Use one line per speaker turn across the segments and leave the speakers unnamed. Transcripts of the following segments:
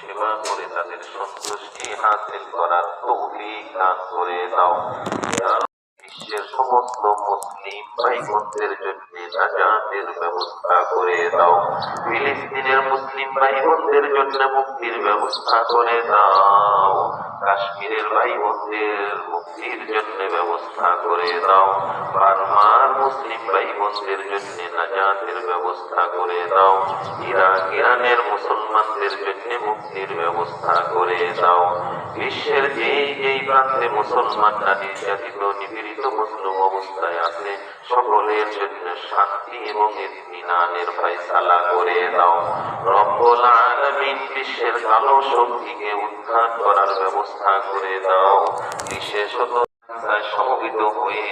সেবা করে তাদের সন্তুষ্টি হাসিল করার তৌফিক দান করে দাও। বিশ্বের সমস্ত মুসলিম ভাই বোনদের জন্য নাজাতের ব্যবস্থা করে দাও। ফিলিস্তিনের মুসলিম ভাই বোনদের জন্য মুক্তির ব্যবস্থা করে দাও। কাশ্মীরের ভাই বোনদের মুক্তির জন্য ব্যবস্থা করে দাও। বার্মার মুসলিম ভাই বোনদের জন্য নাজাতের ব্যবস্থা করে দাও। ইরানের মুসলমানদের জন্য মুক্তির ব্যবস্থা করে দাও। বিশ্বের যেই প্রান্তে মুসলমানরা নির্যাতিত নিপীড়িত মুসলিম অবস্থায় আছে সকলের জন্য শান্তি এবং ইতমিনানের ফয়সালা করে দাও। রব্বুল আলামিন বিশ্বের কালো শক্তিকে উদ্ধার করার ব্যবস্থা করে দাও। বিশেষত সমবেত হয়ে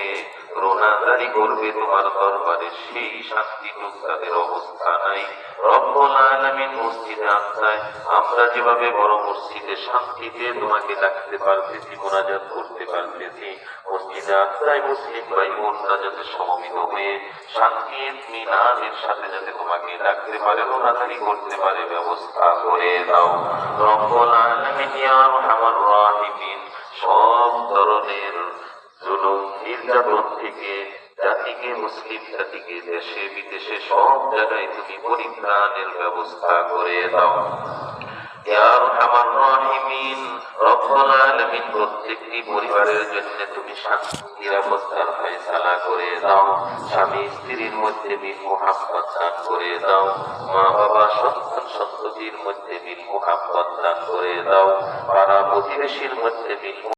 রোনাদারি করবে তোমার দরবারে, সেই শান্তিটুক তাদের অবস্থা নাই। রব্বুল আলামিন মসজিদে আকসায় আমরা যেভাবে বড় মসজিদে শান্তিতে তোমাকে ডাকতে পারতেছি, মুনাজাত করতে পারতেছি, মসজিদে আকসায় মুসলিম ভাই বোনরা যাতে সমবেত হয়ে শান্তি ইতমিনানের সাথে যাতে তোমাকে ডাকতে পারে, রোনাদারি করতে পারে, ব্যবস্থা করে দাও। রব্বুল আলামিন ইয়া আরহামার রাহিমিন সব ধরনের জুলুম নির্যাতন থেকে জাতিকে, মুসলিম জাতিকে দেশে বিদেশে সব জায়গায় তুমি পরিত্রাণের ব্যবস্থা করে দাও। ইয়া আরহামার রাহিমিন রব্বুল আলামিন প্রত্যেকটি পরিবারের জন্য তুমি শান্তি নিরাপত্তার ফয়সালা করে দাও। স্বামী স্ত্রীর মধ্যে মিল মুহাব্বত দান করে দাও। মা বাবা সন্তান সন্ততির মধ্যে মিল মুহাব্বত দান করে দাও। পাড়া প্রতিবেশীর মধ্যে মিল